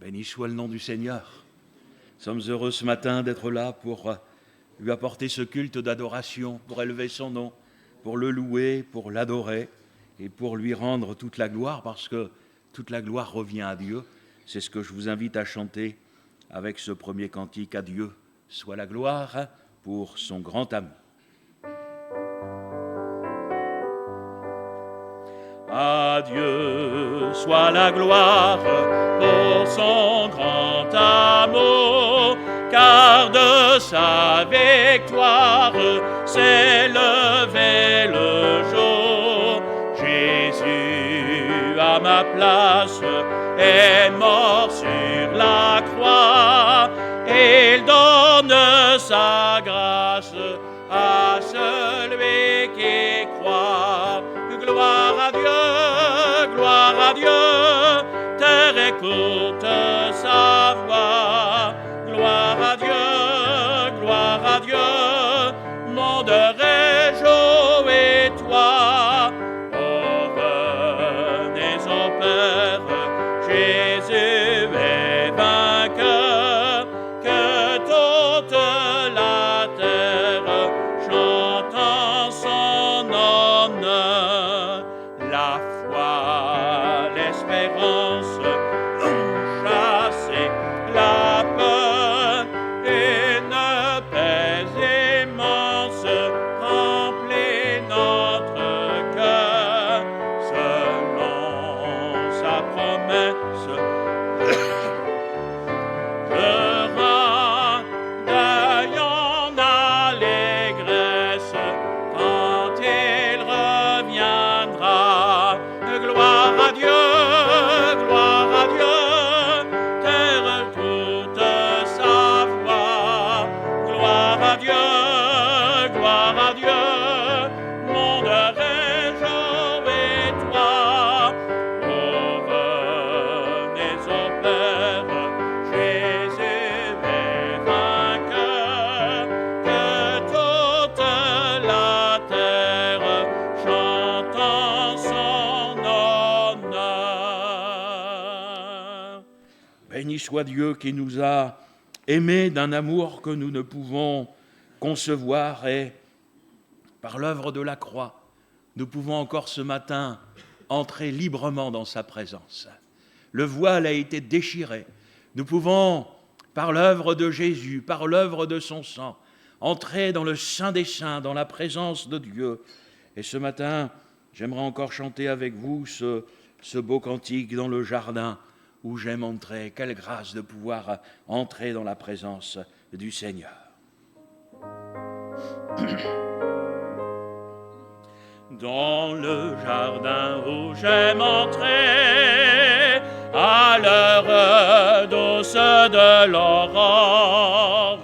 Béni soit le nom du Seigneur. Nous sommes heureux ce matin d'être là pour lui apporter ce culte d'adoration, pour élever son nom, pour le louer, pour l'adorer et pour lui rendre toute la gloire, parce que toute la gloire revient à Dieu. C'est ce que je vous invite à chanter avec ce premier cantique. À Dieu soit la gloire pour son grand amour. À Dieu soit la gloire pour son grand amour, car de sa victoire s'est levé le jour. Jésus à ma place est mort sur la croix, et il donne sa grâce à celui qui croit. Gloire à Dieu, terre écoute sa voix. Gloire à Dieu, monde réjouis-toi. Oh, venez au Père, Jésus est vainqueur, que toute la terre chante en son honneur. La foi, l'espérance ont chassé la peur, une paix immense remplit notre cœur. Selon sa promesse, je rends deuil en allégresse quand il reviendra. Gloire à Dieu, terre toute sa voix. Gloire à Dieu, monde réjouis-toi. Oh, venez au Père, Jésus est vainqueur, que toute la terre chante en son honneur. Béni soit Dieu qui nous a aimés d'un amour que nous ne pouvons concevoir, et par l'œuvre de la croix, nous pouvons encore ce matin entrer librement dans sa présence. Le voile a été déchiré. Nous pouvons, par l'œuvre de Jésus, par l'œuvre de son sang, entrer dans le Saint des Saints, dans la présence de Dieu. Et ce matin, j'aimerais encore chanter avec vous ce beau cantique dans le jardin où j'aime entrer. Quelle grâce de pouvoir entrer dans la présence du Seigneur. Dans le jardin où j'aime entrer, à l'heure douce de l'aurore,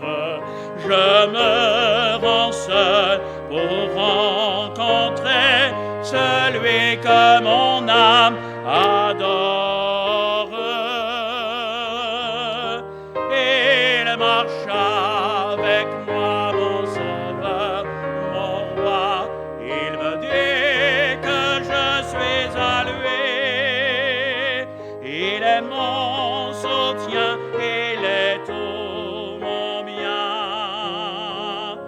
je me rends seul pour rencontrer celui que mon âme adore. Il marche avec moi, mon sauveur, mon roi. Il me dit que je suis à lui. Il est mon soutien, il est tout mon bien,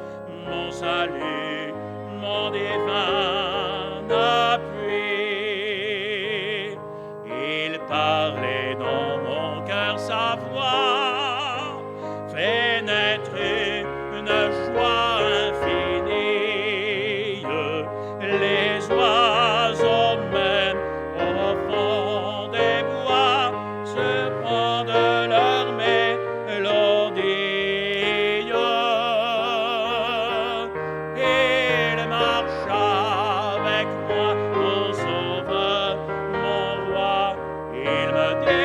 mon salut, mon divin appui. Il parlait dans mon cœur, sa voix fait naître une joie infinie. Les oiseaux même au fond des bois se prennent leur mélodie. Il marche avec moi, mon sauveur, mon roi. Il me dit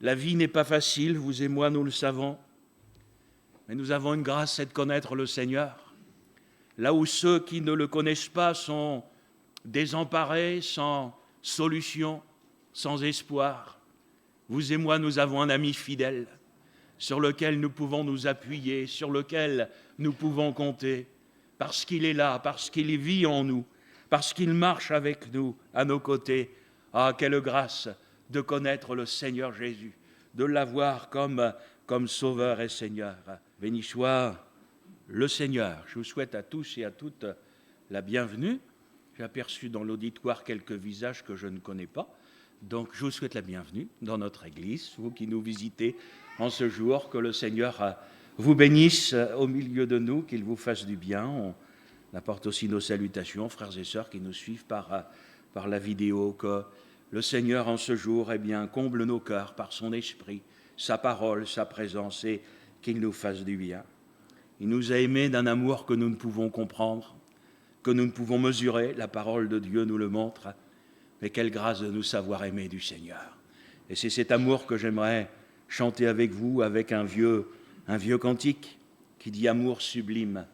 La vie n'est pas facile, vous et moi, nous le savons. Mais nous avons une grâce, c'est de connaître le Seigneur. Là où ceux qui ne le connaissent pas sont désemparés, sans solution, sans espoir, vous et moi, nous avons un ami fidèle sur lequel nous pouvons nous appuyer, sur lequel nous pouvons compter, parce qu'il est là, parce qu'il vit en nous, parce qu'il marche avec nous, à nos côtés. Ah, quelle grâce de connaître le Seigneur Jésus, de l'avoir comme Sauveur et Seigneur. Béni soit le Seigneur. Je vous souhaite à tous et à toutes la bienvenue. J'ai aperçu dans l'auditoire quelques visages que je ne connais pas. Donc je vous souhaite la bienvenue dans notre Église, vous qui nous visitez en ce jour, que le Seigneur vous bénisse au milieu de nous, qu'il vous fasse du bien. On apporte aussi nos salutations, frères et sœurs qui nous suivent par la vidéo, que le Seigneur en ce jour comble nos cœurs par son esprit, sa parole, sa présence, et qu'il nous fasse du bien. Il nous a aimés d'un amour que nous ne pouvons comprendre, que nous ne pouvons mesurer, la parole de Dieu nous le montre, mais quelle grâce de nous savoir aimer du Seigneur. Et c'est cet amour que j'aimerais chanter avec vous, avec un vieux cantique qui dit « Amour sublime,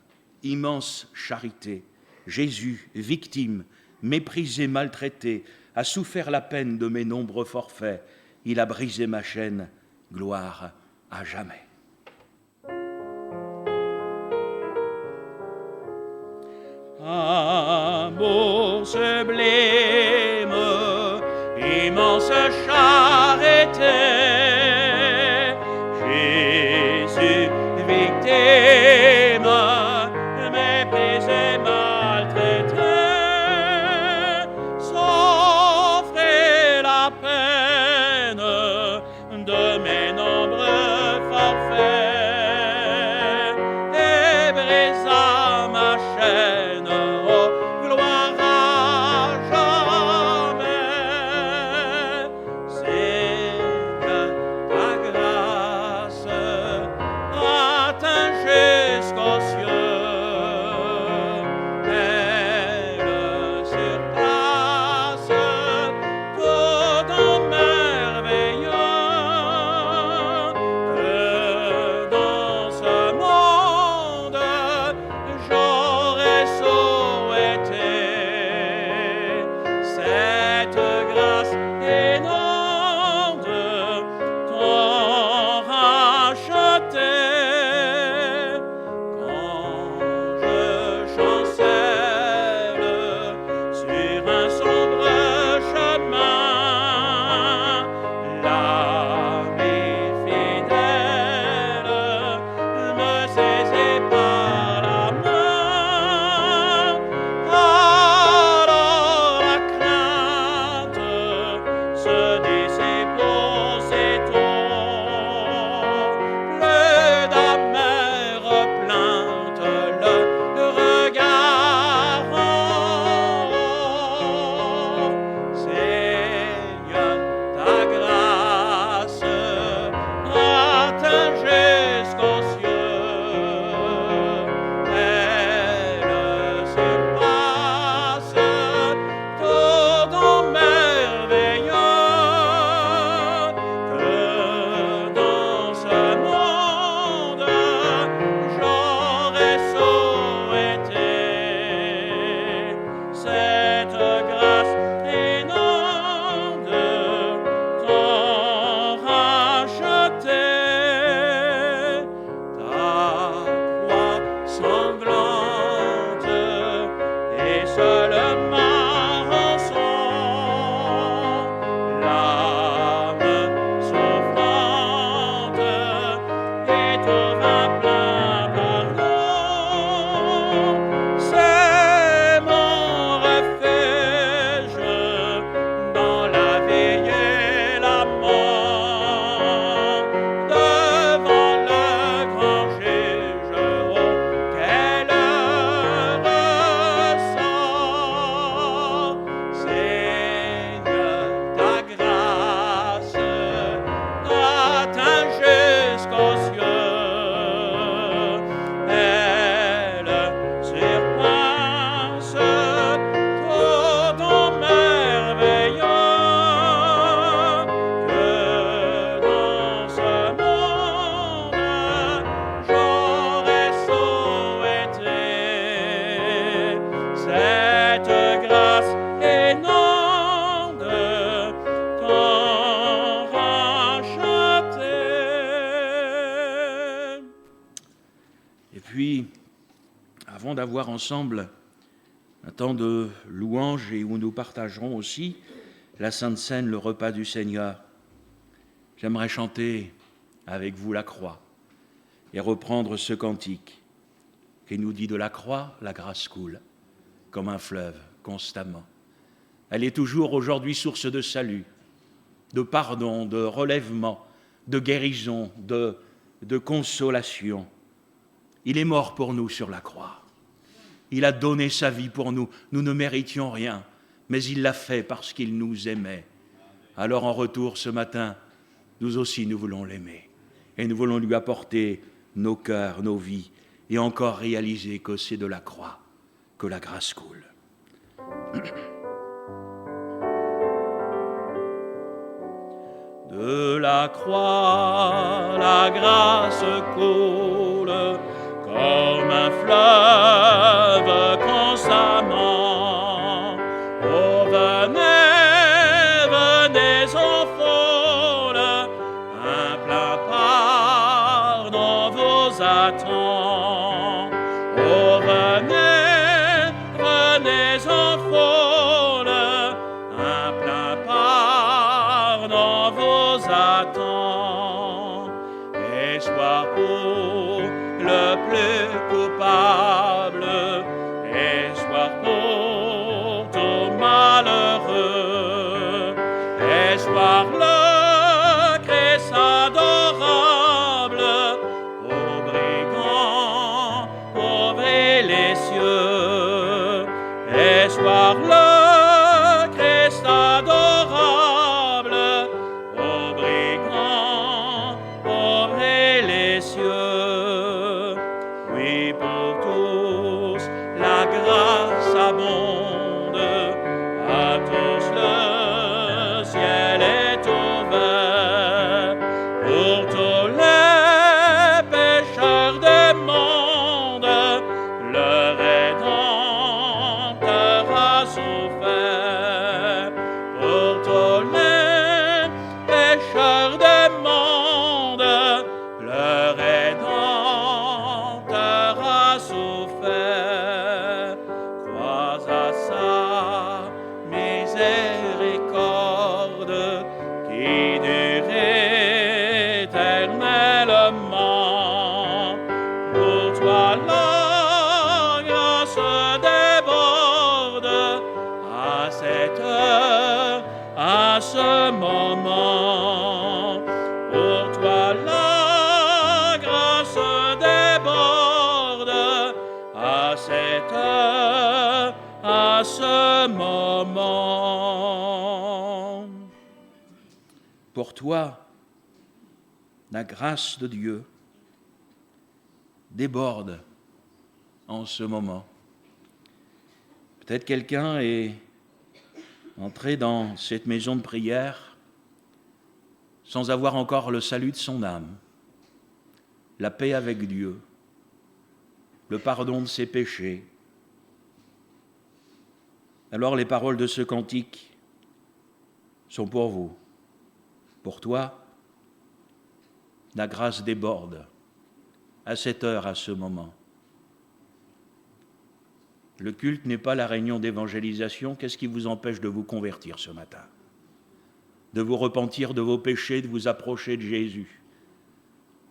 immense charité, Jésus, victime, méprisé, maltraité, a souffert la peine de mes nombreux forfaits, il a brisé ma chaîne, gloire à jamais. » Amour sublime, immense charité, Jésus, victime, méprisé, maltraité, souffrit la peine de mes nombreux forfaits et brisa ma chaîne, oh, gloire à jamais. Seigneur, avant d'avoir ensemble un temps de louange et où nous partagerons aussi la Sainte Seine, le repas du Seigneur, j'aimerais chanter avec vous la croix et reprendre ce cantique qui nous dit de la croix, la grâce coule comme un fleuve constamment. Elle est toujours aujourd'hui source de salut, de pardon, de relèvement, de guérison, de consolation. Il est mort pour nous sur la croix. Il a donné sa vie pour nous. Nous ne méritions rien, mais il l'a fait parce qu'il nous aimait. Alors en retour ce matin, nous aussi nous voulons l'aimer. Et nous voulons lui apporter nos cœurs, nos vies, et encore réaliser que c'est de la croix que la grâce coule. De la croix, la grâce coule comme un fleuve constamment. Oh, venez, venez en foule, un plein pardon vous attend. Oh, venez, venez en foule, un plein pardon vous attend. Et soit pour le plus coupable, et soit pour tout malheureux, et soit le Christ adorable, aux brigands, ouvrez les cieux, et soit le Christ adorable, aux brigands, ouvrez les cieux. Oui, pour tous, la grâce abonde, à tous le ciel est ouvert, pour tous les pécheurs du monde, le Rédempteur a souffert, pour tous les pécheurs du monde, le Rédempteur a souffert. Crois à sa miséricorde qui dure éternellement. Pour toi la grâce déborde à cette heure, à ce moment. Pour toi la grâce déborde à cette heure, à ce moment. Pour toi, la grâce de Dieu déborde en ce moment. Peut-être quelqu'un est entré dans cette maison de prière sans avoir encore le salut de son âme, la paix avec Dieu, le pardon de ses péchés. Alors les paroles de ce cantique sont pour vous. Pour toi, la grâce déborde à cette heure, à ce moment. Le culte n'est pas la réunion d'évangélisation. Qu'est-ce qui vous empêche de vous convertir ce matin? De vous repentir de vos péchés, de vous approcher de Jésus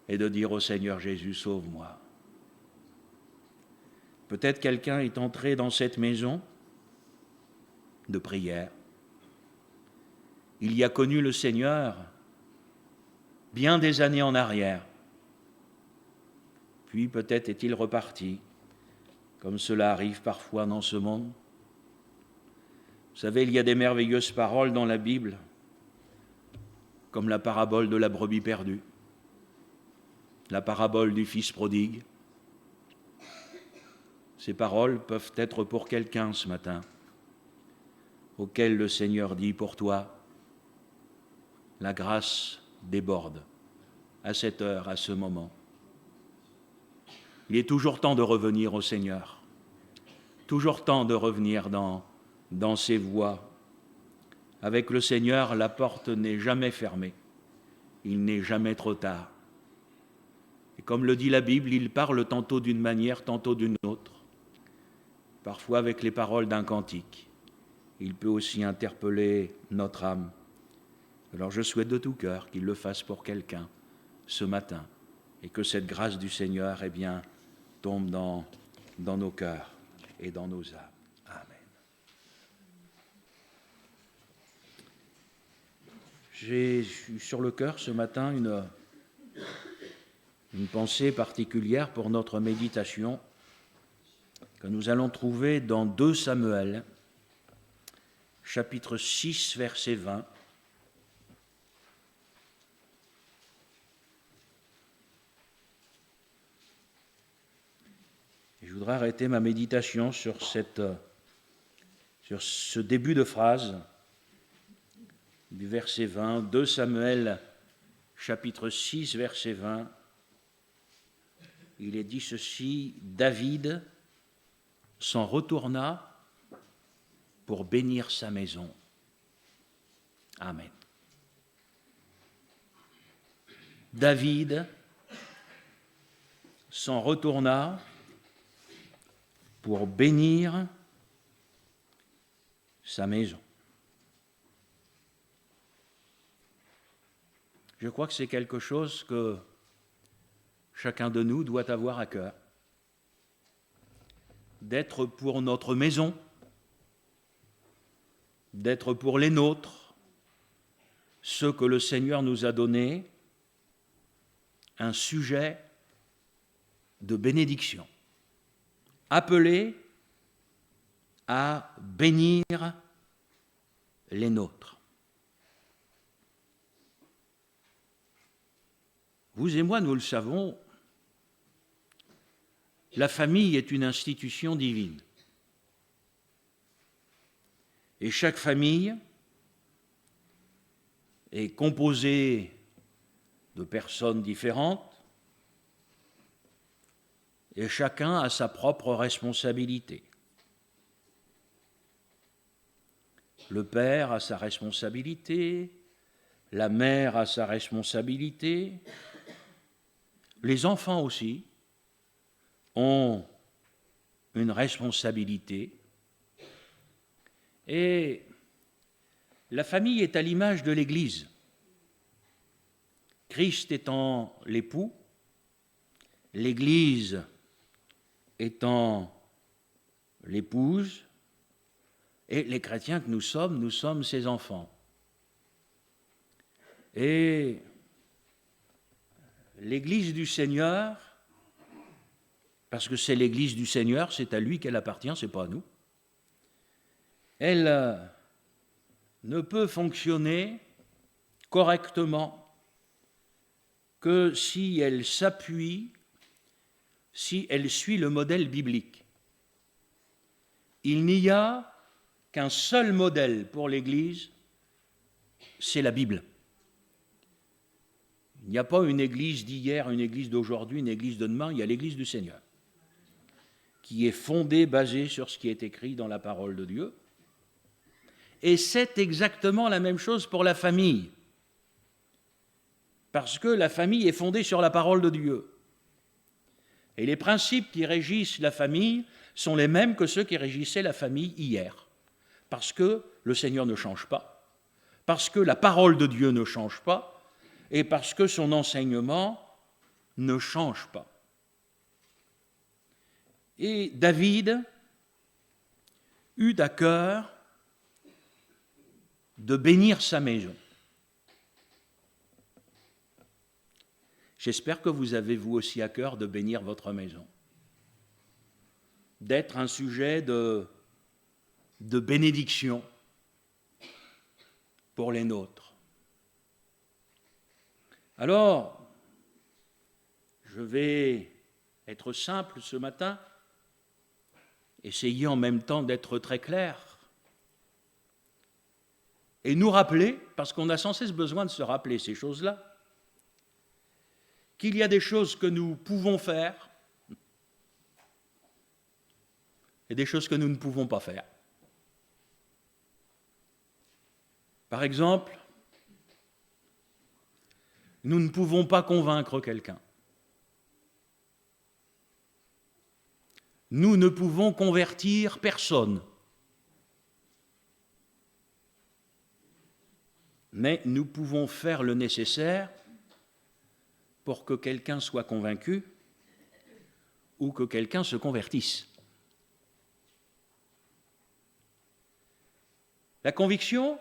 et de dire au Seigneur Jésus, sauve-moi. Peut-être quelqu'un est entré dans cette maison de prière. Il y a connu le Seigneur bien des années en arrière. Puis peut-être est-il reparti, comme cela arrive parfois dans ce monde. Vous savez, il y a des merveilleuses paroles dans la Bible, comme la parabole de la brebis perdue, la parabole du fils prodigue. Ces paroles peuvent être pour quelqu'un ce matin, auquel le Seigneur dit, pour toi, la grâce déborde à cette heure, à ce moment. Il est toujours temps de revenir au Seigneur, toujours temps de revenir dans ses voies. Avec le Seigneur, la porte n'est jamais fermée, il n'est jamais trop tard. Et comme le dit la Bible, il parle tantôt d'une manière, tantôt d'une autre. parfois avec les paroles d'un cantique. Il peut aussi interpeller notre âme. Alors je souhaite de tout cœur qu'il le fasse pour quelqu'un ce matin et que cette grâce du Seigneur, tombe dans nos cœurs et dans nos âmes. Amen. J'ai sur le cœur ce matin une pensée particulière pour notre méditation que nous allons trouver dans 2 Samuel, chapitre 6, verset 20. Je voudrais arrêter ma méditation sur ce début de phrase du verset 20, 2 Samuel, chapitre 6, verset 20. Il est dit ceci: David s'en retourna pour bénir sa maison. Amen. David s'en retourna pour bénir sa maison. Je crois que c'est quelque chose que chacun de nous doit avoir à cœur, d'être pour notre maison, d'être pour les nôtres, ceux que le Seigneur nous a donnés, un sujet de bénédiction, appelé à bénir les nôtres. Vous et moi, nous le savons, la famille est une institution divine. Et chaque famille est composée de personnes différentes et chacun a sa propre responsabilité. Le père a sa responsabilité, la mère a sa responsabilité, les enfants aussi ont une responsabilité. Et la famille est à l'image de l'Église. Christ étant l'époux, l'Église étant l'épouse, et les chrétiens que nous sommes ses enfants. Et l'Église du Seigneur, parce que c'est l'Église du Seigneur, c'est à lui qu'elle appartient, c'est pas à nous, elle ne peut fonctionner correctement que si elle s'appuie, si elle suit le modèle biblique. Il n'y a qu'un seul modèle pour l'Église, c'est la Bible. Il n'y a pas une Église d'hier, une Église d'aujourd'hui, une Église de demain, il y a l'Église du Seigneur, qui est fondée, basée sur ce qui est écrit dans la parole de Dieu. Et c'est exactement la même chose pour la famille, parce que la famille est fondée sur la parole de Dieu. Et les principes qui régissent la famille sont les mêmes que ceux qui régissaient la famille hier, parce que le Seigneur ne change pas, parce que la parole de Dieu ne change pas, et parce que son enseignement ne change pas. Et David eut à cœur de bénir sa maison. J'espère que vous avez vous aussi à cœur de bénir votre maison, d'être un sujet de bénédiction pour les nôtres. Alors, je vais être simple ce matin, essayer en même temps d'être très clair, et nous rappeler, parce qu'on a sans cesse besoin de se rappeler ces choses-là, qu'il y a des choses que nous pouvons faire et des choses que nous ne pouvons pas faire. Par exemple, nous ne pouvons pas convaincre quelqu'un. nous ne pouvons convertir personne. Mais nous pouvons faire le nécessaire pour que quelqu'un soit convaincu ou que quelqu'un se convertisse. La conviction,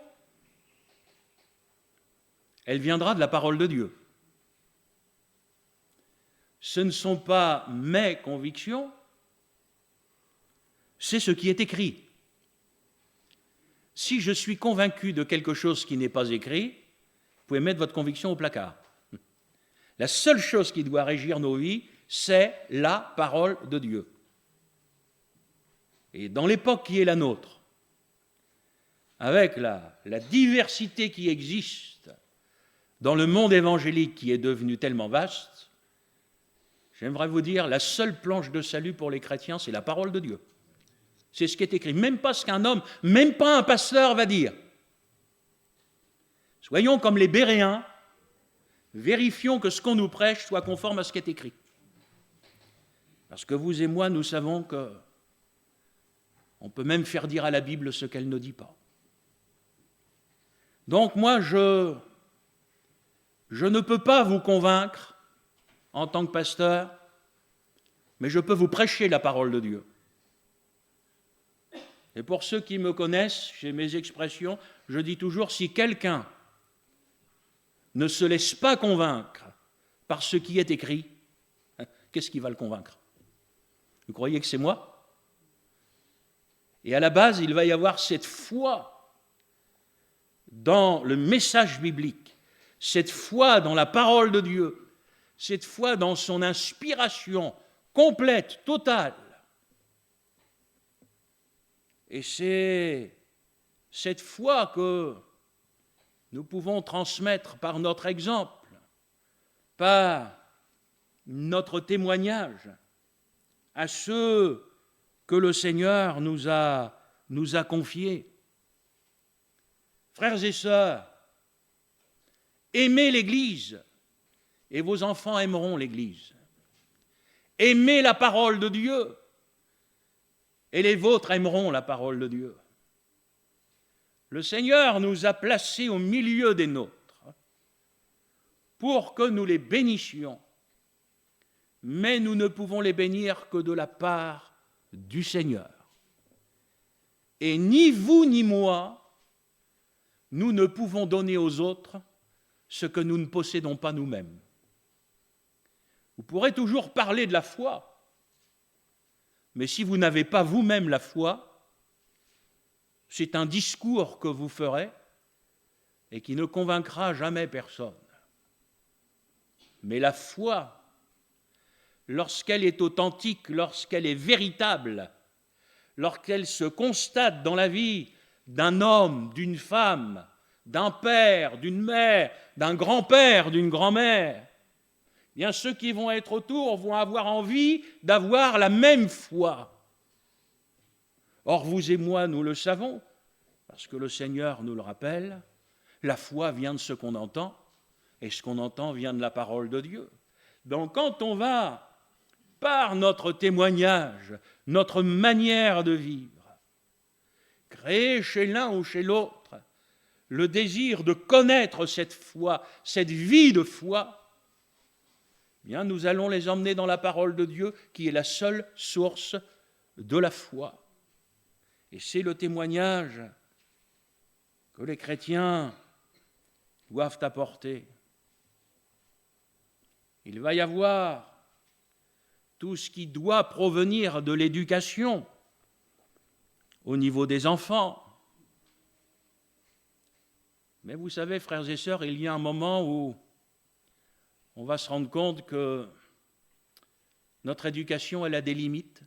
elle viendra de la parole de Dieu. Ce ne sont pas mes convictions, c'est ce qui est écrit. Si je suis convaincu de quelque chose qui n'est pas écrit, vous pouvez mettre votre conviction au placard. La seule chose qui doit régir nos vies, c'est la parole de Dieu. Et dans l'époque qui est la nôtre, avec la diversité qui existe dans le monde évangélique qui est devenu tellement vaste, j'aimerais vous dire, la seule planche de salut pour les chrétiens, c'est la parole de Dieu. C'est ce qui est écrit, même pas ce qu'un homme, même pas un pasteur va dire. Soyons comme les Béréens, vérifions que ce qu'on nous prêche soit conforme à ce qui est écrit. Parce que vous et moi, nous savons qu'on peut même faire dire à la Bible ce qu'elle ne dit pas. Donc moi, je ne peux pas vous convaincre en tant que pasteur, mais je peux vous prêcher la parole de Dieu. Et pour ceux qui me connaissent, chez mes expressions, je dis toujours, si quelqu'un ne se laisse pas convaincre par ce qui est écrit, qu'est-ce qui va le convaincre? Vous croyez que c'est moi? Et à la base, il va y avoir cette foi dans le message biblique, cette foi dans la parole de Dieu, cette foi dans son inspiration complète, totale. Et c'est cette foi que nous pouvons transmettre par notre exemple, par notre témoignage à ceux que le Seigneur nous a confiés. Frères et sœurs, aimez l'Église et vos enfants aimeront l'Église. Aimez la parole de Dieu et les vôtres aimeront la parole de Dieu. Le Seigneur nous a placés au milieu des nôtres pour que nous les bénissions, mais nous ne pouvons les bénir que de la part du Seigneur. Et ni vous ni moi, nous ne pouvons donner aux autres ce que nous ne possédons pas nous-mêmes. Vous pourrez toujours parler de la foi, mais si vous n'avez pas vous-même la foi, c'est un discours que vous ferez et qui ne convaincra jamais personne. Mais la foi, lorsqu'elle est authentique, lorsqu'elle est véritable, lorsqu'elle se constate dans la vie d'un homme, d'une femme, d'un père, d'une mère, d'un grand-père, d'une grand-mère, eh bien ceux qui vont être autour vont avoir envie d'avoir la même foi. Or, vous et moi, nous le savons, parce que le Seigneur nous le rappelle, la foi vient de ce qu'on entend, et ce qu'on entend vient de la parole de Dieu. Donc, quand on va, par notre témoignage, notre manière de vivre, créer chez l'un ou chez l'autre le désir de connaître cette foi, cette vie de foi, eh bien, nous allons les emmener dans la parole de Dieu qui est la seule source de la foi. Et c'est le témoignage que les chrétiens doivent apporter. Il va y avoir tout ce qui doit provenir de l'éducation au niveau des enfants. Mais vous savez, frères et sœurs, il y a un moment où on va se rendre compte que notre éducation, elle a des limites.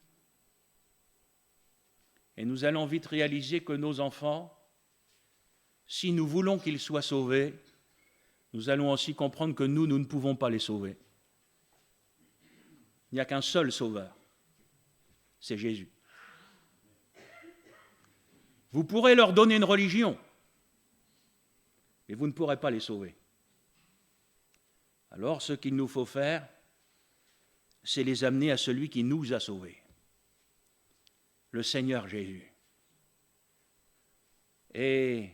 Et nous allons vite réaliser que nos enfants, si nous voulons qu'ils soient sauvés, nous allons aussi comprendre que nous ne pouvons pas les sauver. Il n'y a qu'un seul sauveur, c'est Jésus. Vous pourrez leur donner une religion, mais vous ne pourrez pas les sauver. Alors, ce qu'il nous faut faire, c'est les amener à celui qui nous a sauvés. le Seigneur Jésus. Et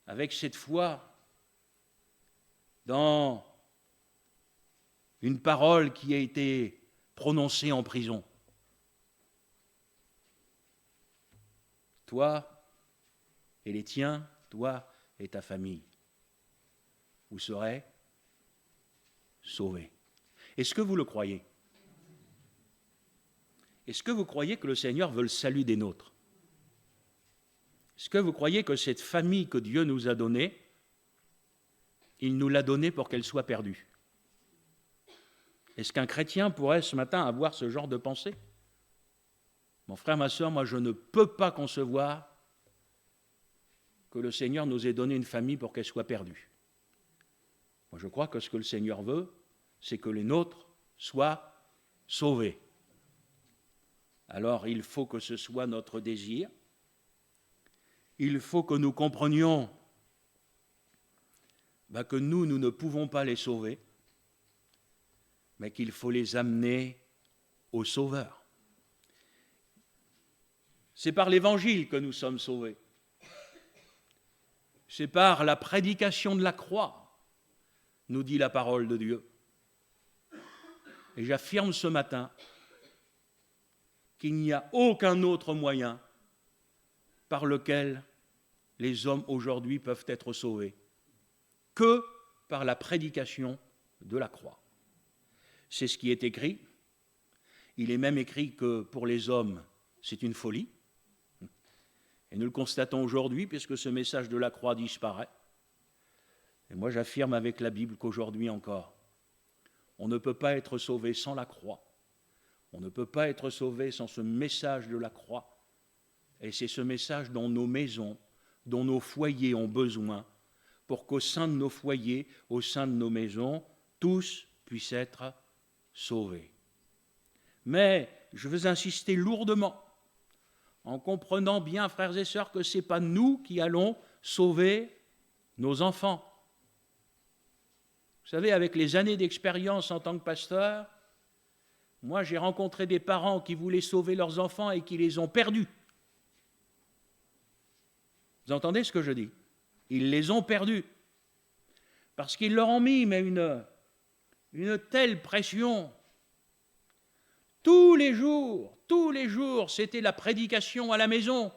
avec cette foi dans une parole qui a été prononcée en prison. Toi et les tiens, toi et ta famille, vous serez sauvés. Est-ce que vous le croyez? Est-ce que vous croyez que le Seigneur veut le salut des nôtres? Est-ce que vous croyez que cette famille que Dieu nous a donnée, il nous l'a donnée pour qu'elle soit perdue? Est-ce qu'un chrétien pourrait ce matin avoir ce genre de pensée? Mon frère, ma sœur, moi je ne peux pas concevoir que le Seigneur nous ait donné une famille pour qu'elle soit perdue. Moi je crois que ce que le Seigneur veut, c'est que les nôtres soient sauvés. Alors il faut que ce soit notre désir. Il faut que nous comprenions que nous ne pouvons pas les sauver, mais qu'il faut les amener au Sauveur. C'est par l'Évangile que nous sommes sauvés. C'est par la prédication de la croix, nous dit la parole de Dieu. Et j'affirme ce matin qu'il n'y a aucun autre moyen par lequel les hommes aujourd'hui peuvent être sauvés que par la prédication de la croix. C'est ce qui est écrit. Il est même écrit que pour les hommes, c'est une folie. Et nous le constatons aujourd'hui puisque ce message de la croix disparaît. Et moi j'affirme avec la Bible qu'aujourd'hui encore, on ne peut pas être sauvé sans la croix. On ne peut pas être sauvé sans ce message de la croix. Et c'est ce message dont nos maisons, dont nos foyers ont besoin pour qu'au sein de nos foyers, au sein de nos maisons, tous puissent être sauvés. Mais je veux insister lourdement, en comprenant bien, frères et sœurs, que ce n'est pas nous qui allons sauver nos enfants. Vous savez, avec les années d'expérience en tant que pasteur, moi j'ai rencontré des parents qui voulaient sauver leurs enfants et qui les ont perdus. Vous entendez ce que je dis? Ils les ont perdus. Parce qu'ils leur ont mis une telle pression. Tous les jours, c'était la prédication à la maison.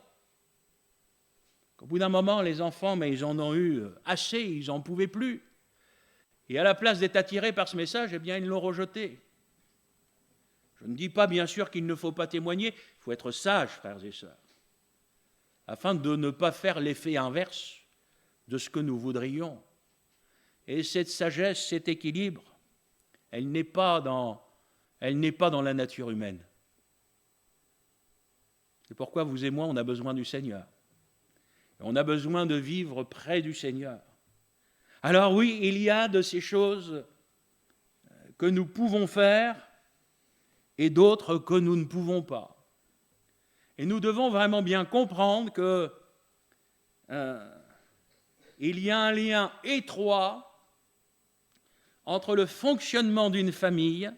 Au bout d'un moment, les enfants, ils en ont eu assez, ils n'en pouvaient plus. Et à la place d'être attirés par ce message, ils l'ont rejeté. Je ne dis pas, bien sûr, qu'il ne faut pas témoigner, il faut être sage, frères et sœurs, afin de ne pas faire l'effet inverse de ce que nous voudrions. Et cette sagesse, cet équilibre, elle n'est pas dans la nature humaine. C'est pourquoi vous et moi, on a besoin du Seigneur. On a besoin de vivre près du Seigneur. Alors oui, il y a de ces choses que nous pouvons faire et d'autres que nous ne pouvons pas. Et nous devons vraiment bien comprendre que il y a un lien étroit entre le fonctionnement d'une famille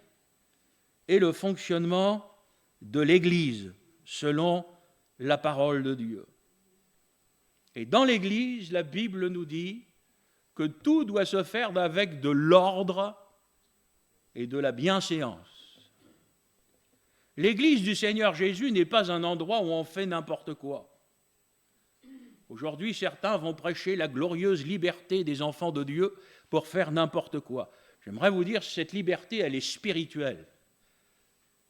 et le fonctionnement de l'Église, selon la parole de Dieu. Et dans l'Église, la Bible nous dit que tout doit se faire avec de l'ordre et de la bienséance. L'Église du Seigneur Jésus n'est pas un endroit où on fait n'importe quoi. Aujourd'hui, certains vont prêcher la glorieuse liberté des enfants de Dieu pour faire n'importe quoi. J'aimerais vous dire, cette liberté, elle est spirituelle.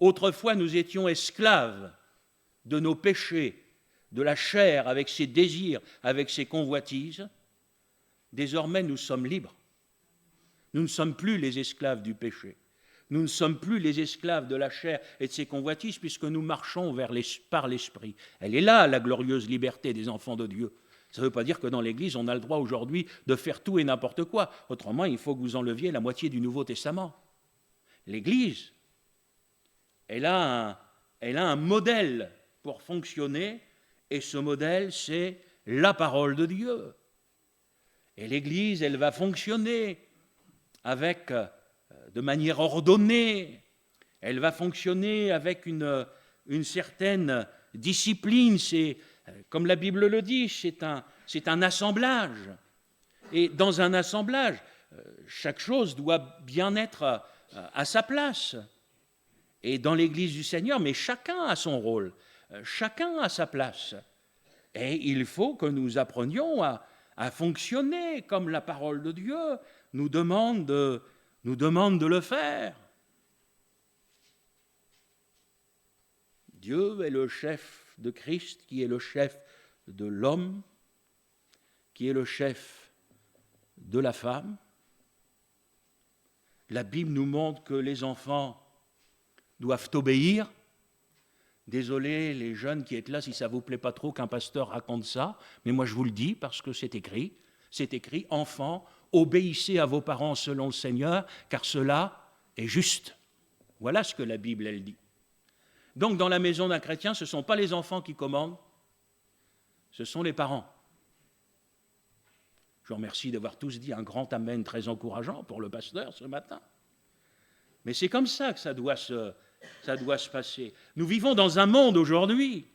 Autrefois, nous étions esclaves de nos péchés, de la chair avec ses désirs, avec ses convoitises. Désormais, nous sommes libres. Nous ne sommes plus les esclaves du péché. Nous ne sommes plus les esclaves de la chair et de ses convoitises puisque nous marchons par l'Esprit. Elle est là, la glorieuse liberté des enfants de Dieu. Ça ne veut pas dire que dans l'Église, on a le droit aujourd'hui de faire tout et n'importe quoi. Autrement, il faut que vous enleviez la moitié du Nouveau Testament. L'Église, elle a un modèle pour fonctionner, et ce modèle, c'est la parole de Dieu. Et l'Église, elle va fonctionner de manière ordonnée, elle va fonctionner avec une certaine discipline, c'est, comme la Bible le dit, c'est un assemblage. Et dans un assemblage, chaque chose doit bien être à sa place. Et dans l'Église du Seigneur, mais chacun a son rôle, chacun a sa place. Et il faut que nous apprenions à fonctionner comme la parole de Dieu nous demande de le faire. Dieu est le chef de Christ, qui est le chef de l'homme, qui est le chef de la femme. La Bible nous montre que les enfants doivent obéir. Désolé les jeunes qui êtes là si ça ne vous plaît pas trop qu'un pasteur raconte ça, mais moi je vous le dis parce que c'est écrit, enfants, obéissez à vos parents selon le Seigneur, car cela est juste. Voilà ce que la Bible, elle dit. Donc dans la maison d'un chrétien, ce ne sont pas les enfants qui commandent, ce sont les parents. Je vous remercie d'avoir tous dit un grand amen très encourageant pour le pasteur ce matin. Mais c'est comme ça que ça doit se passer. Nous vivons dans un monde aujourd'hui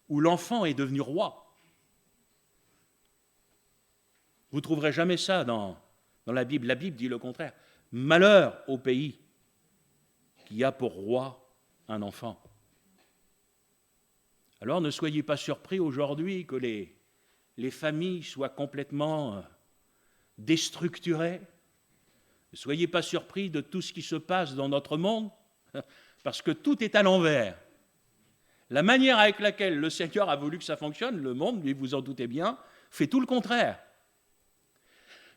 où l'enfant est devenu roi. Vous ne trouverez jamais ça dans la Bible. La Bible dit le contraire. Malheur au pays qui a pour roi un enfant. Alors ne soyez pas surpris aujourd'hui que les familles soient complètement déstructurées. Ne soyez pas surpris de tout ce qui se passe dans notre monde, parce que tout est à l'envers. La manière avec laquelle le Seigneur a voulu que ça fonctionne, le monde, lui, vous en doutez bien, fait tout le contraire.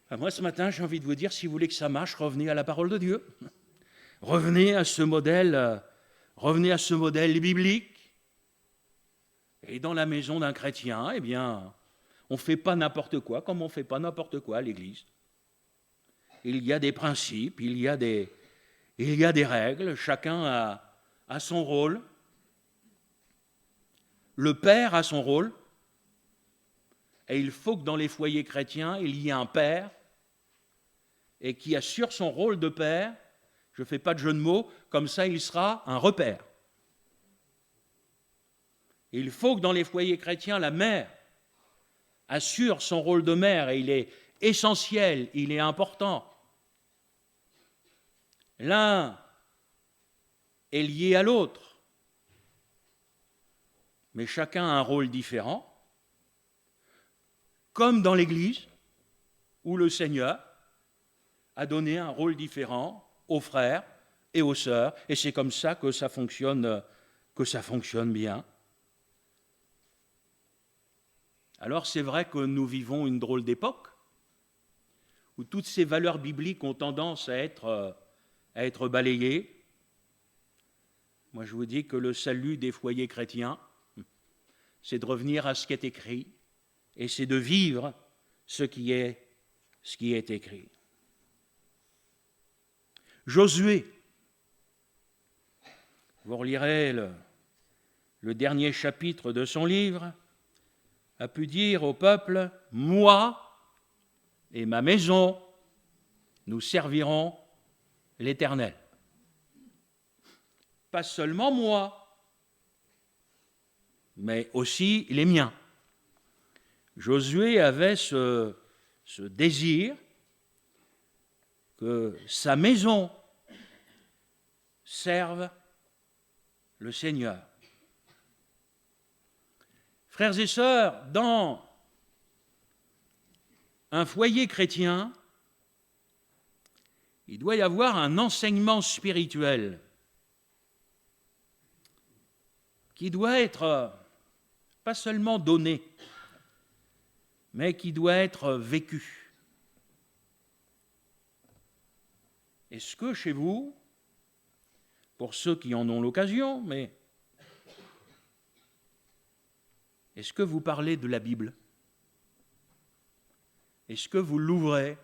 Enfin, moi, ce matin, j'ai envie de vous dire, si vous voulez que ça marche, revenez à la parole de Dieu. Revenez à ce modèle biblique. Et dans la maison d'un chrétien, eh bien, on ne fait pas n'importe quoi, comme on ne fait pas n'importe quoi à l'Église. Il y a des principes, il y a des règles, chacun a son rôle. Le père a son rôle, et il faut que dans les foyers chrétiens, il y ait un père, et qui assure son rôle de père. Je ne fais pas de jeu de mots, comme ça il sera un repère. Il faut que dans les foyers chrétiens, la mère assure son rôle de mère, et il est essentiel, il est important. L'un est lié à l'autre, mais chacun a un rôle différent, comme dans l'Église, où le Seigneur a donné un rôle différent aux frères et aux sœurs, et c'est comme ça que ça fonctionne bien. Alors c'est vrai que nous vivons une drôle d'époque, où toutes ces valeurs bibliques ont tendance à être balayées. Moi je vous dis que le salut des foyers chrétiens, c'est de revenir à ce qui est écrit, et c'est de vivre ce qui est écrit. Josué, vous relirez le dernier chapitre de son livre, a pu dire au peuple, « Moi et ma maison, nous servirons l'Éternel. » Pas seulement moi, mais aussi les miens. Josué avait ce désir que sa maison serve le Seigneur. Frères et sœurs, dans un foyer chrétien, il doit y avoir un enseignement spirituel qui doit être pas seulement donné, mais qui doit être vécu. Est-ce que chez vous, pour ceux qui en ont l'occasion, mais est-ce que vous parlez de la Bible? Est-ce que vous l'ouvrez?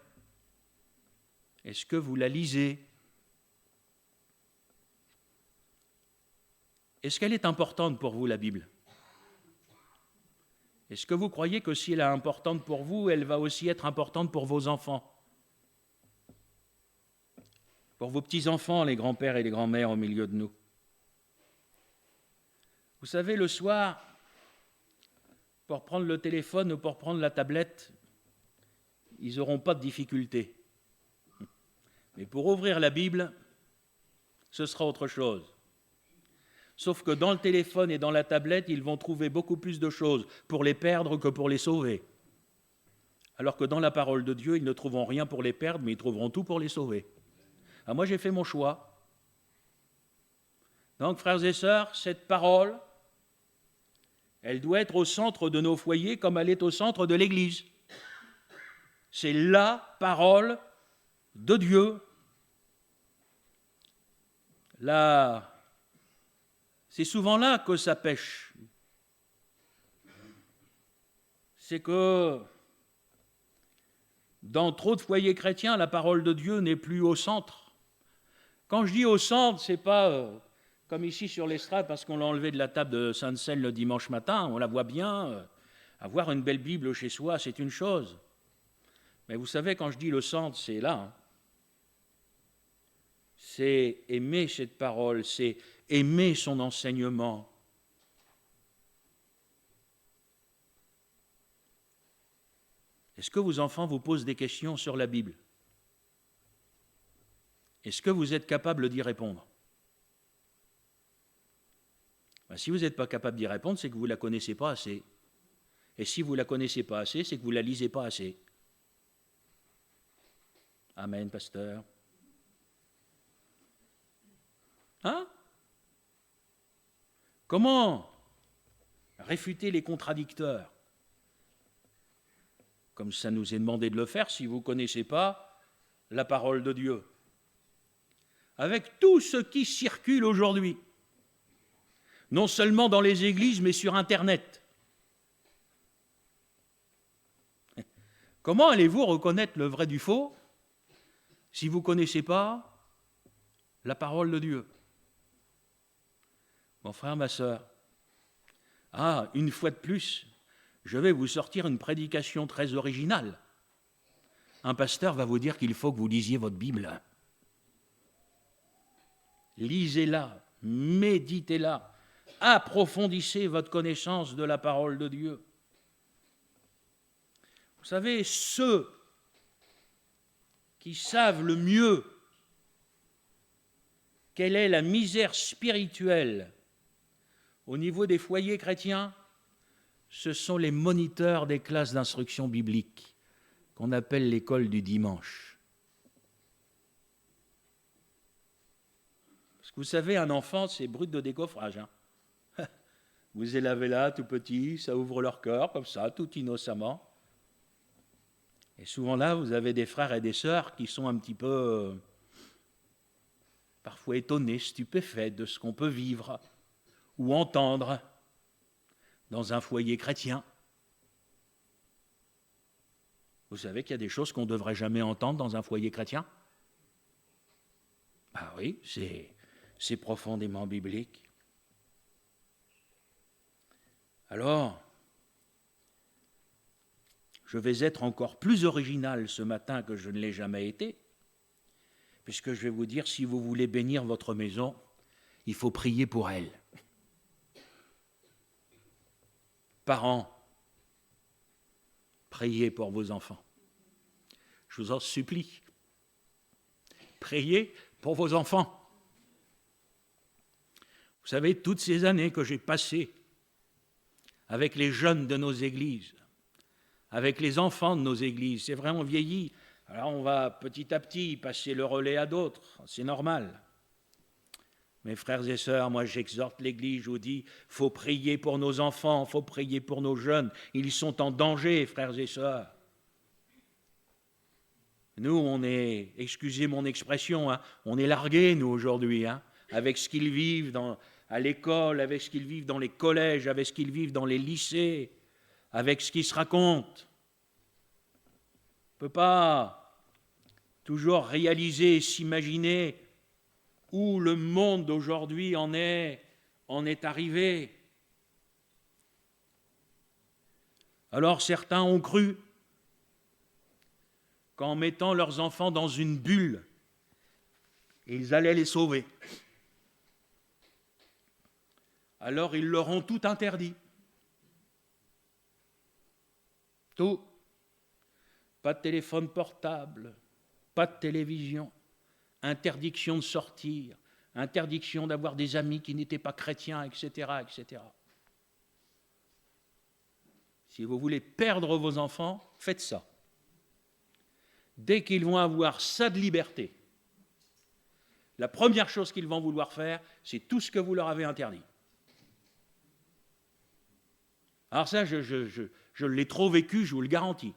Est-ce que vous la lisez? Est-ce qu'elle est importante pour vous, la Bible? Est-ce que vous croyez que si elle est importante pour vous, elle va aussi être importante pour vos enfants? Pour vos petits-enfants, les grands-pères et les grands-mères au milieu de nous? Vous savez, le soir, pour prendre le téléphone ou pour prendre la tablette, ils n'auront pas de difficulté. Mais pour ouvrir la Bible, ce sera autre chose. Sauf que dans le téléphone et dans la tablette, ils vont trouver beaucoup plus de choses pour les perdre que pour les sauver. Alors que dans la parole de Dieu, ils ne trouveront rien pour les perdre, mais ils trouveront tout pour les sauver. Alors moi, j'ai fait mon choix. Donc, frères et sœurs, cette parole, elle doit être au centre de nos foyers comme elle est au centre de l'Église. C'est la parole de Dieu. Là, c'est souvent là que ça pêche. C'est que dans trop de foyers chrétiens, la parole de Dieu n'est plus au centre. Quand je dis au centre, ce n'est pas comme ici sur l'estrade, parce qu'on l'a enlevé de la table de Sainte-Seine le dimanche matin, on la voit bien. Avoir une belle Bible chez soi, c'est une chose. Mais vous savez, quand je dis le centre, c'est là. Hein. C'est aimer cette parole, c'est aimer son enseignement. Est-ce que vos enfants vous posent des questions sur la Bible? Est-ce que vous êtes capable d'y répondre? Si vous n'êtes pas capable d'y répondre, c'est que vous ne la connaissez pas assez. Et si vous ne la connaissez pas assez, c'est que vous ne la lisez pas assez. Amen, pasteur. Hein? Comment réfuter les contradicteurs? Comme ça nous est demandé de le faire si vous ne connaissez pas la parole de Dieu. Avec tout ce qui circule aujourd'hui, non seulement dans les églises, mais sur Internet. Comment allez-vous reconnaître le vrai du faux si vous ne connaissez pas la parole de Dieu? Mon frère, ma sœur, une fois de plus, je vais vous sortir une prédication très originale. Un pasteur va vous dire qu'il faut que vous lisiez votre Bible. Lisez-la, méditez-la, approfondissez votre connaissance de la parole de Dieu. Vous savez, ceux qui savent le mieux quelle est la misère spirituelle au niveau des foyers chrétiens, ce sont les moniteurs des classes d'instruction biblique, qu'on appelle l'école du dimanche. Parce que vous savez, un enfant, c'est brut de décoffrage. Hein. Vous les avez là, tout petit, ça ouvre leur cœur, comme ça, tout innocemment. Et souvent là, vous avez des frères et des sœurs qui sont un petit peu, parfois étonnés, stupéfaits de ce qu'on peut vivre ou entendre dans un foyer chrétien. Vous savez qu'il y a des choses qu'on ne devrait jamais entendre dans un foyer chrétien? Ah oui, c'est profondément biblique. Alors, je vais être encore plus original ce matin que je ne l'ai jamais été, puisque je vais vous dire, si vous voulez bénir votre maison, il faut prier pour elle. Parents, priez pour vos enfants. Je vous en supplie. Priez pour vos enfants. Vous savez, toutes ces années que j'ai passées avec les jeunes de nos églises, avec les enfants de nos églises, c'est vrai, on vieillit. Alors on va petit à petit passer le relais à d'autres, c'est normal. Mes frères et sœurs, moi j'exhorte l'Église, je vous dis, il faut prier pour nos enfants, il faut prier pour nos jeunes. Ils sont en danger, frères et sœurs. Nous, on est, excusez mon expression, on est largués, nous, aujourd'hui, avec ce qu'ils vivent à l'école, avec ce qu'ils vivent dans les collèges, avec ce qu'ils vivent dans les lycées, avec ce qui se raconte. On ne peut pas toujours réaliser, s'imaginer où le monde d'aujourd'hui en est arrivé. Alors certains ont cru qu'en mettant leurs enfants dans une bulle, ils allaient les sauver. alors ils leur ont tout interdit. Tout. Pas de téléphone portable, pas de télévision, interdiction de sortir, interdiction d'avoir des amis qui n'étaient pas chrétiens, etc., etc. Si vous voulez perdre vos enfants, faites ça. Dès qu'ils vont avoir ça de liberté, la première chose qu'ils vont vouloir faire, c'est tout ce que vous leur avez interdit. Alors ça, je l'ai trop vécu, je vous le garantis.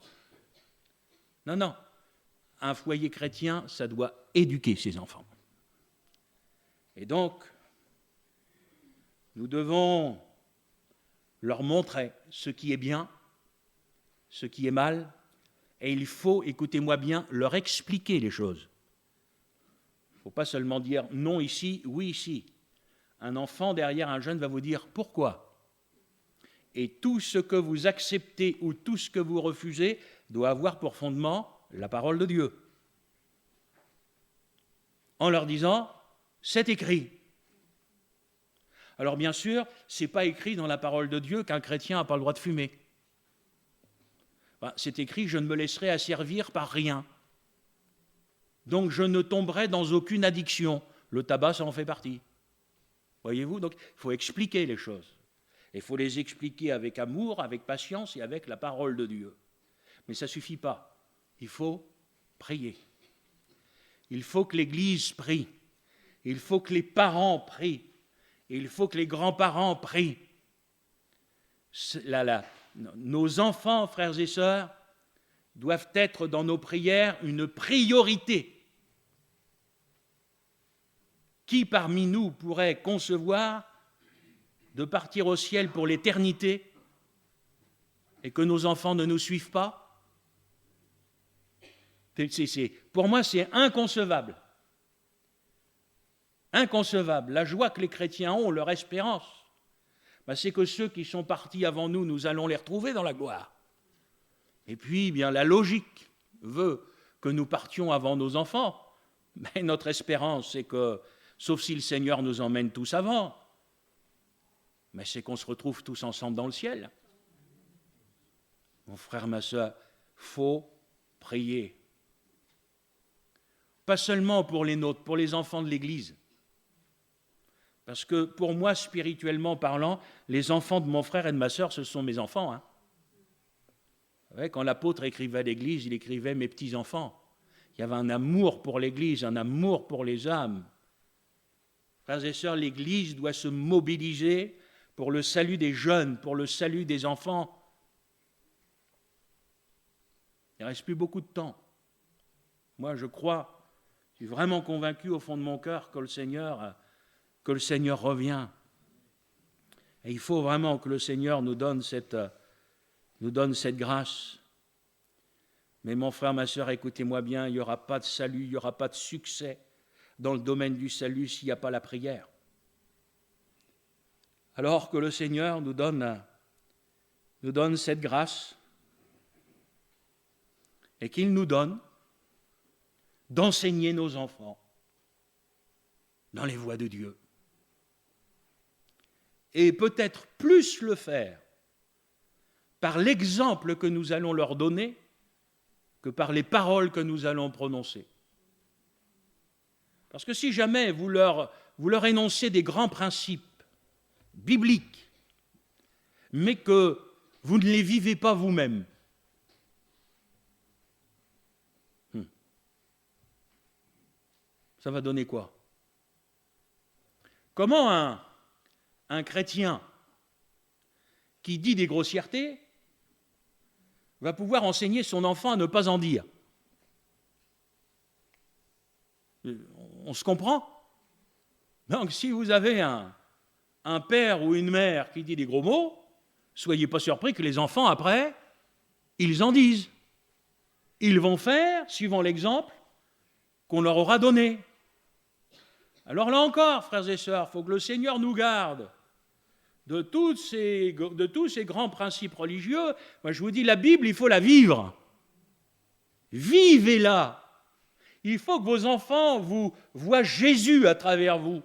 Non. Un foyer chrétien, ça doit éduquer ses enfants. Et donc, nous devons leur montrer ce qui est bien, ce qui est mal, et il faut, écoutez-moi bien, leur expliquer les choses. Il ne faut pas seulement dire non ici, oui ici. Un enfant derrière un jeune va vous dire pourquoi. Et tout ce que vous acceptez ou tout ce que vous refusez doit avoir pour fondement la parole de Dieu. En leur disant, c'est écrit. Alors bien sûr, ce n'est pas écrit dans la parole de Dieu qu'un chrétien n'a pas le droit de fumer. C'est écrit, je ne me laisserai asservir par rien. Donc je ne tomberai dans aucune addiction. Le tabac, ça en fait partie. Voyez-vous, donc il faut expliquer les choses. Il faut les expliquer avec amour, avec patience et avec la parole de Dieu. Mais ça ne suffit pas. Il faut prier. Il faut que l'Église prie. Il faut que les parents prient. Il faut que les grands-parents prient. Nos enfants, frères et sœurs, doivent être dans nos prières une priorité. Qui parmi nous pourrait concevoir de partir au ciel pour l'éternité et que nos enfants ne nous suivent pas? Pour moi, c'est inconcevable. Inconcevable. La joie que les chrétiens ont, leur espérance, c'est que ceux qui sont partis avant nous, nous allons les retrouver dans la gloire. Et puis, bien, la logique veut que nous partions avant nos enfants. Mais notre espérance, c'est que, sauf si le Seigneur nous emmène tous avant, mais c'est qu'on se retrouve tous ensemble dans le ciel. Mon frère, ma soeur, faut prier. Pas seulement pour les nôtres, pour les enfants de l'Église. Parce que pour moi, spirituellement parlant, les enfants de mon frère et de ma sœur, ce sont mes enfants. Hein. Vous savez, quand l'apôtre écrivait à l'Église, il écrivait « mes petits-enfants ». Il y avait un amour pour l'Église, un amour pour les âmes. Frères et sœurs, l'Église doit se mobiliser pour le salut des jeunes, pour le salut des enfants. Il ne reste plus beaucoup de temps. Moi, je suis vraiment convaincu au fond de mon cœur que le Seigneur revient. Et il faut vraiment que le Seigneur nous donne cette grâce. Mais mon frère, ma sœur, écoutez-moi bien, il n'y aura pas de salut, il n'y aura pas de succès dans le domaine du salut s'il n'y a pas la prière. Alors que le Seigneur nous donne cette grâce et qu'il nous donne d'enseigner nos enfants dans les voies de Dieu. Et peut-être plus le faire par l'exemple que nous allons leur donner que par les paroles que nous allons prononcer. Parce que si jamais vous leur énoncez des grands principes bibliques, mais que vous ne les vivez pas vous-même, ça va donner quoi? Comment un chrétien qui dit des grossièretés va pouvoir enseigner son enfant à ne pas en dire? On se comprend? Donc si vous avez un père ou une mère qui dit des gros mots, soyez pas surpris que les enfants, après, ils en disent. Ils vont faire, suivant l'exemple qu'on leur aura donné. Alors là encore, frères et sœurs, il faut que le Seigneur nous garde de tous ces grands principes religieux. Moi, je vous dis, la Bible, il faut la vivre. Vivez-la. Il faut que vos enfants vous voient Jésus à travers vous.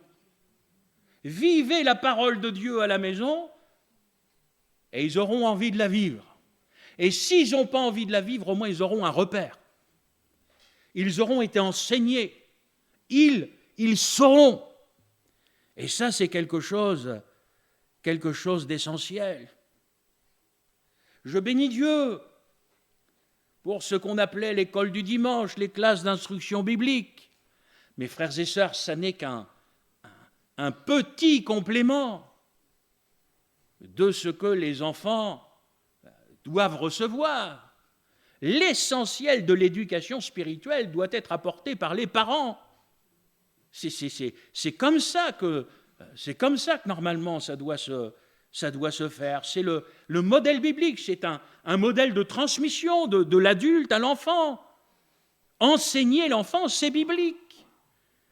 Vivez la parole de Dieu à la maison et ils auront envie de la vivre. Et s'ils n'ont pas envie de la vivre, au moins ils auront un repère. Ils auront été enseignés. Ils sauront. Et ça, c'est quelque chose d'essentiel. Je bénis Dieu pour ce qu'on appelait l'école du dimanche, les classes d'instruction biblique. Mes frères et sœurs, ça n'est qu'un petit complément de ce que les enfants doivent recevoir. L'essentiel de l'éducation spirituelle doit être apporté par les parents. C'est comme ça que normalement ça doit se faire. C'est le modèle biblique, c'est un modèle de transmission de l'adulte à l'enfant. Enseigner l'enfant, c'est biblique.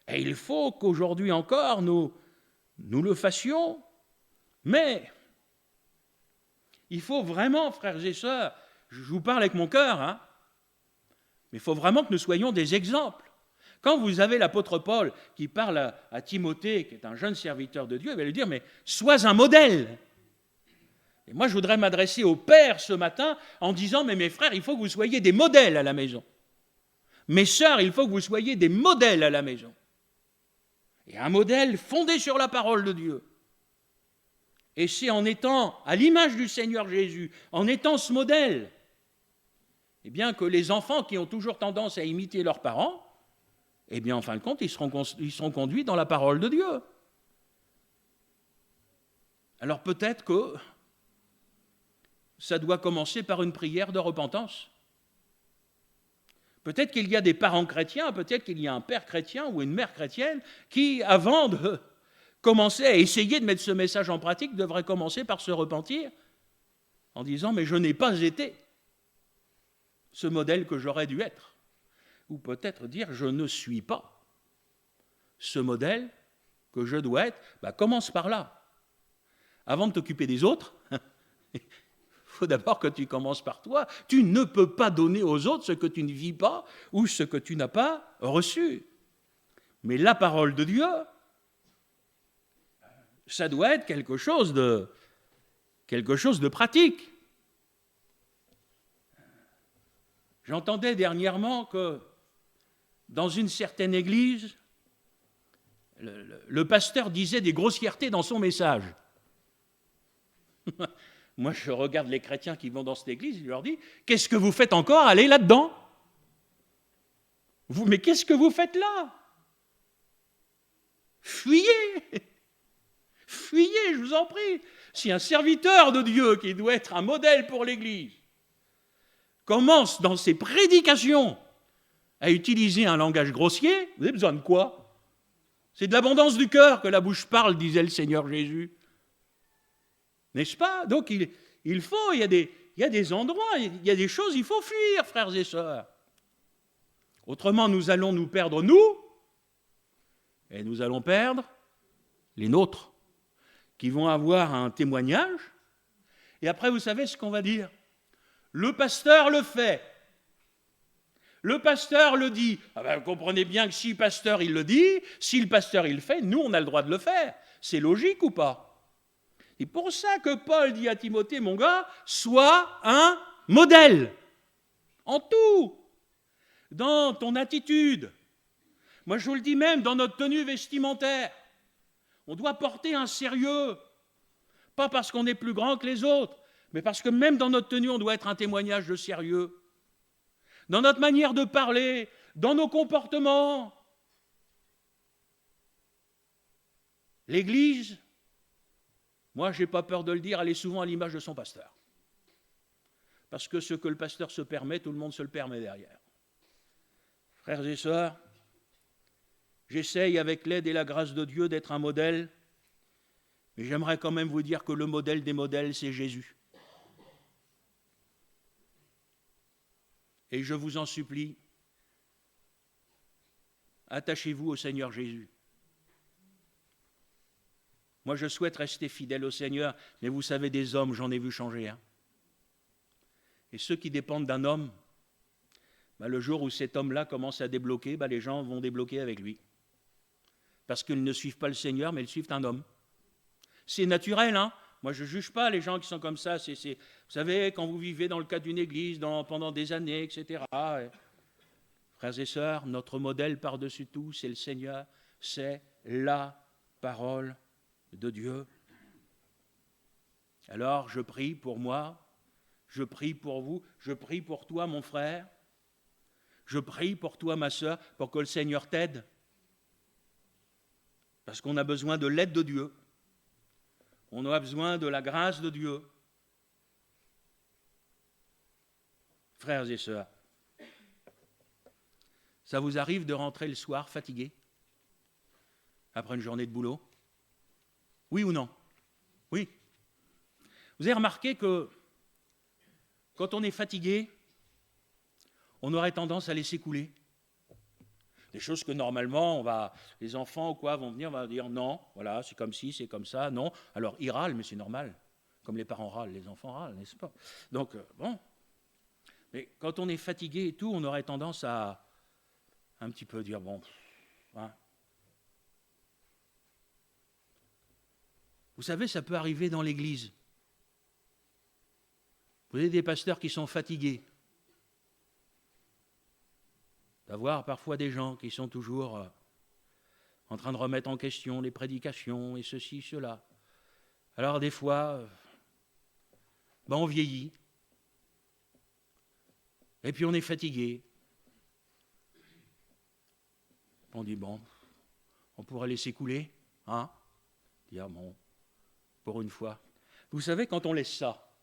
Et il faut qu'aujourd'hui encore nous le fassions. Mais il faut vraiment, frères et sœurs, je vous parle avec mon cœur, mais il faut vraiment que nous soyons des exemples. Quand vous avez l'apôtre Paul qui parle à Timothée, qui est un jeune serviteur de Dieu, il va lui dire, mais sois un modèle. Et moi, je voudrais m'adresser aux pères ce matin en disant, mais mes frères, il faut que vous soyez des modèles à la maison. Mes sœurs, il faut que vous soyez des modèles à la maison. Et un modèle fondé sur la parole de Dieu. Et c'est en étant à l'image du Seigneur Jésus, en étant ce modèle, eh bien que les enfants qui ont toujours tendance à imiter leurs parents, eh bien en fin de compte, ils seront conduits dans la parole de Dieu. Alors peut-être que ça doit commencer par une prière de repentance. Peut-être qu'il y a des parents chrétiens, peut-être qu'il y a un père chrétien ou une mère chrétienne qui, avant de commencer à essayer de mettre ce message en pratique, devrait commencer par se repentir en disant « mais je n'ai pas été ce modèle que j'aurais dû être ». Ou peut-être dire « je ne suis pas ce modèle que je dois être ». Commence par là. Avant de t'occuper des autres, il faut d'abord que tu commences par toi. Tu ne peux pas donner aux autres ce que tu ne vis pas ou ce que tu n'as pas reçu. Mais la parole de Dieu, ça doit être quelque chose de pratique. J'entendais dernièrement que dans une certaine église, le pasteur disait des grossièretés dans son message. Moi, je regarde les chrétiens qui vont dans cette église, je leur dis, qu'est-ce que vous faites encore? Allez là-dedans. Mais qu'est-ce que vous faites là? Fuyez! Fuyez, je vous en prie. Si un serviteur de Dieu, qui doit être un modèle pour l'église, commence dans ses prédications à utiliser un langage grossier, vous avez besoin de quoi? C'est de l'abondance du cœur que la bouche parle, disait le Seigneur Jésus. N'est-ce pas? Donc il faut, il y a des endroits, il y a des choses, il faut fuir, frères et sœurs. Autrement, nous allons nous perdre, nous, et nous allons perdre les nôtres, qui vont avoir un témoignage, et après, vous savez ce qu'on va dire? Le pasteur le fait. Le pasteur le dit. Vous comprenez bien que si le pasteur il le dit, si le pasteur il le fait, nous on a le droit de le faire. C'est logique ou pas? C'est pour ça que Paul dit à Timothée, mon gars, sois un modèle. En tout. Dans ton attitude. Moi je vous le dis même, dans notre tenue vestimentaire. On doit porter un sérieux. Pas parce qu'on est plus grand que les autres, mais parce que même dans notre tenue, on doit être un témoignage de sérieux. Dans notre manière de parler, dans nos comportements. L'Église, moi, je n'ai pas peur de le dire, elle est souvent à l'image de son pasteur. Parce que ce que le pasteur se permet, tout le monde se le permet derrière. Frères et sœurs, j'essaye avec l'aide et la grâce de Dieu d'être un modèle, mais j'aimerais quand même vous dire que le modèle des modèles, c'est Jésus. Et je vous en supplie, attachez-vous au Seigneur Jésus. Moi, je souhaite rester fidèle au Seigneur, mais vous savez, des hommes, j'en ai vu changer. Et ceux qui dépendent d'un homme, le jour où cet homme-là commence à débloquer, les gens vont débloquer avec lui. Parce qu'ils ne suivent pas le Seigneur, mais ils suivent un homme. C'est naturel, hein. Moi, je ne juge pas les gens qui sont comme ça. Vous savez, quand vous vivez dans le cadre d'une église pendant des années, etc. Et, frères et sœurs, notre modèle par-dessus tout, c'est le Seigneur, c'est la parole de Dieu. Alors, je prie pour moi, je prie pour vous, je prie pour toi, mon frère, je prie pour toi, ma sœur, pour que le Seigneur t'aide. Parce qu'on a besoin de l'aide de Dieu. On a besoin de la grâce de Dieu. Frères et sœurs, ça vous arrive de rentrer le soir fatigué après une journée de boulot? Oui ou non? Oui. Vous avez remarqué que quand on est fatigué, on aurait tendance à laisser couler. Des choses que normalement, les enfants ou quoi vont venir, on va dire non, voilà, c'est comme ci, c'est comme ça, non. Alors ils râlent, mais c'est normal. Comme les parents râlent, les enfants râlent, n'est-ce pas? Donc, bon. Mais quand on est fatigué et tout, on aurait tendance à un petit peu dire bon. Hein. Vous savez, ça peut arriver dans l'église. Vous avez des pasteurs qui sont fatigués. D'avoir parfois des gens qui sont toujours en train de remettre en question les prédications et ceci, cela. Alors des fois, on vieillit. Et puis on est fatigué. On dit bon, on pourrait laisser couler, hein? Dire bon, pour une fois. Vous savez, quand on laisse ça,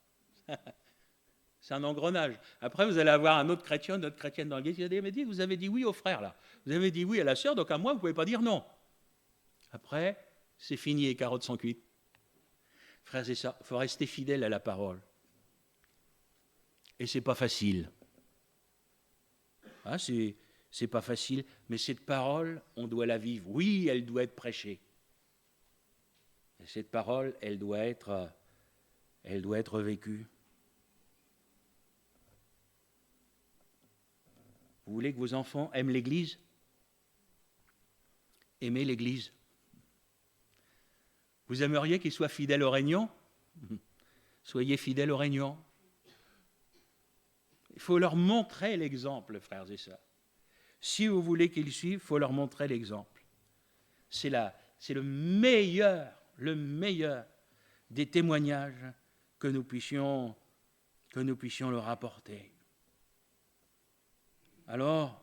c'est un engrenage. Après, vous allez avoir un autre chrétien, notre chrétienne dans l'église, qui va dire, vous avez dit oui au frère, là. Vous avez dit oui à la sœur, donc à moi, vous ne pouvez pas dire non. Après, c'est fini, et carottes sont cuites. Frères et sœurs, il faut rester fidèle à la parole. Et ce n'est pas facile. Hein, c'est pas facile, mais cette parole, on doit la vivre. Oui, elle doit être prêchée. Et cette parole, elle doit être vécue. Vous voulez que vos enfants aiment l'Église? Aimez l'Église. Vous aimeriez qu'ils soient fidèles aux réunions? Soyez fidèles aux réunions. Il faut leur montrer l'exemple, frères et sœurs. Si vous voulez qu'ils suivent, il faut leur montrer l'exemple. C'est le meilleur des témoignages que nous puissions leur apporter. Alors,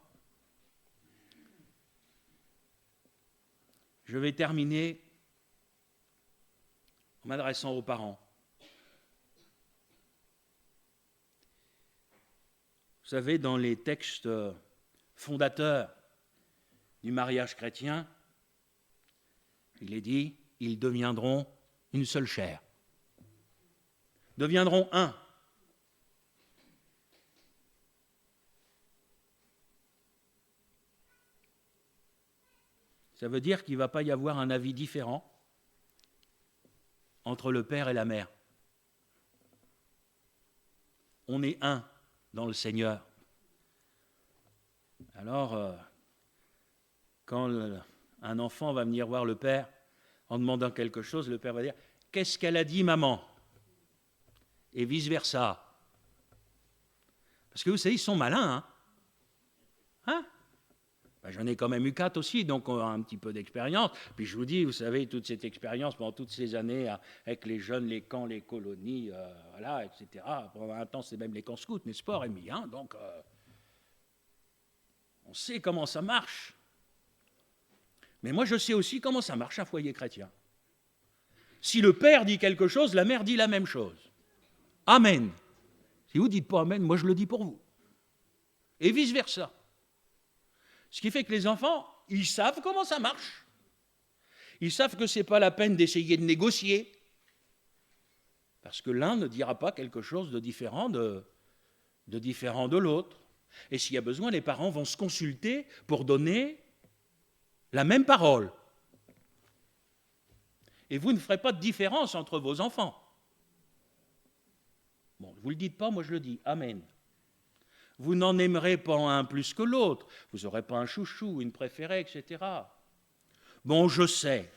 je vais terminer en m'adressant aux parents. Vous savez, dans les textes fondateurs du mariage chrétien, il est dit, ils deviendront une seule chair. Deviendront un. Ça veut dire qu'il ne va pas y avoir un avis différent entre le père et la mère. On est un dans le Seigneur. Alors, quand un enfant va venir voir le père en demandant quelque chose, le père va dire « Qu'est-ce qu'elle a dit, maman ?» Et vice-versa. Parce que vous savez, ils sont malins, hein? J'en ai quand même eu 4 aussi, donc on a un petit peu d'expérience. Puis je vous dis, vous savez, toute cette expérience pendant toutes ces années avec les jeunes, les camps, les colonies, voilà, etc. Pendant un temps, c'est même les camps scouts, n'est-ce pas, Rémi, hein? Donc, on sait comment ça marche. Mais moi, je sais aussi comment ça marche un foyer chrétien. Si le père dit quelque chose, la mère dit la même chose. Amen. Si vous ne dites pas Amen, moi je le dis pour vous. Et vice-versa. Ce qui fait que les enfants, ils savent comment ça marche. Ils savent que ce n'est pas la peine d'essayer de négocier. Parce que l'un ne dira pas quelque chose de différent de l'autre. Et s'il y a besoin, les parents vont se consulter pour donner la même parole. Et vous ne ferez pas de différence entre vos enfants. Bon, vous ne le dites pas, moi je le dis. Amen. Vous n'en aimerez pas un plus que l'autre. Vous n'aurez pas un chouchou, une préférée, etc. Bon, je sais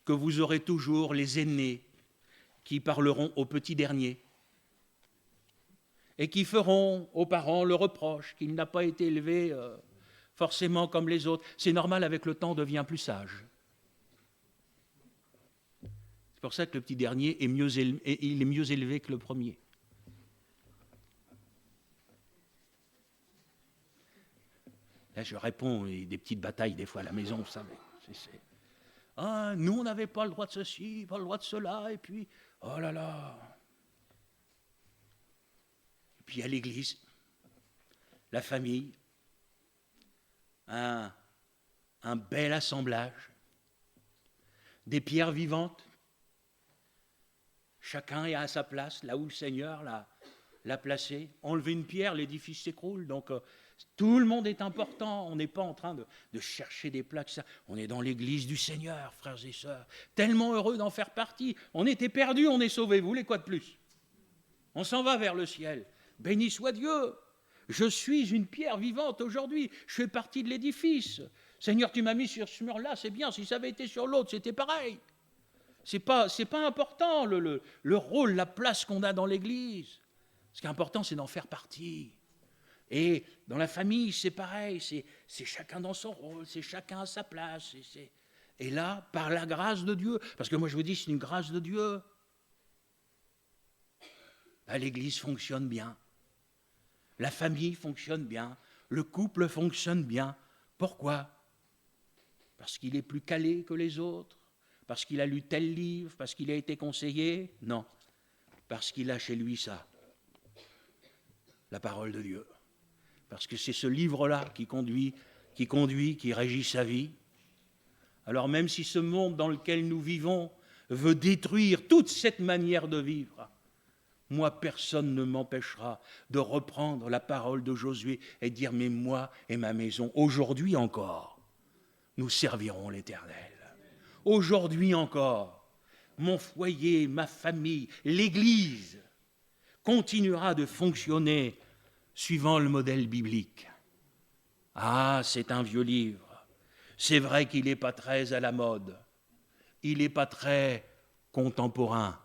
que vous aurez toujours les aînés qui parleront aux petits derniers et qui feront aux parents le reproche qu'il n'a pas été élevé forcément comme les autres. C'est normal, avec le temps, on devient plus sage. C'est pour ça que le petit dernier est mieux élevé que le premier. Là, je réponds, et des petites batailles des fois à la maison, vous savez. Ah, nous, on n'avait pas le droit de ceci, pas le droit de cela, et puis, oh là là. Et puis, à l'église, la famille, un bel assemblage, des pierres vivantes. Chacun est à sa place, là où le Seigneur l'a placé. Enlever une pierre, l'édifice s'écroule. Donc, tout le monde est important. On n'est pas en train de chercher des plaques. On est dans l'église du Seigneur, frères et sœurs. Tellement heureux d'en faire partie. On était perdus, on est sauvés. Vous voulez quoi de plus? On s'en va vers le ciel. Béni soit Dieu. Je suis une pierre vivante aujourd'hui. Je fais partie de l'édifice. Seigneur, tu m'as mis sur ce mur-là, c'est bien. Si ça avait été sur l'autre, c'était pareil. C'est pas important le rôle, la place qu'on a dans l'église. Ce qui est important, c'est d'en faire partie. Et dans la famille, c'est pareil, c'est chacun dans son rôle, c'est chacun à sa place. Et là, par la grâce de Dieu, parce que moi je vous dis, c'est une grâce de Dieu, là, l'église fonctionne bien, la famille fonctionne bien, le couple fonctionne bien. Pourquoi? Parce qu'il est plus calé que les autres, parce qu'il a lu tel livre, parce qu'il a été conseillé? Non, parce qu'il a chez lui ça, la parole de Dieu. Parce que c'est ce livre-là qui régit sa vie. Alors même si ce monde dans lequel nous vivons veut détruire toute cette manière de vivre, moi, personne ne m'empêchera de reprendre la parole de Josué et dire, mais moi et ma maison, aujourd'hui encore, nous servirons l'Éternel. Aujourd'hui encore, mon foyer, ma famille, l'Église continuera de fonctionner suivant le modèle biblique. Ah, c'est un vieux livre. C'est vrai qu'il n'est pas très à la mode. Il n'est pas très contemporain.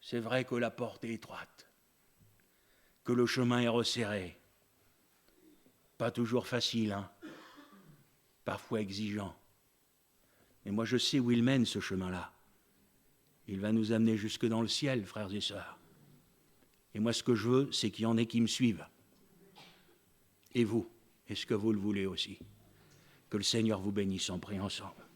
C'est vrai que la porte est étroite, que le chemin est resserré. Pas toujours facile, hein, parfois exigeant. Mais moi, je sais où il mène, ce chemin-là. Il va nous amener jusque dans le ciel, frères et sœurs. Et moi, ce que je veux, c'est qu'il y en ait qui me suivent. Et vous, est-ce que vous le voulez aussi? Que le Seigneur vous bénisse en priant ensemble.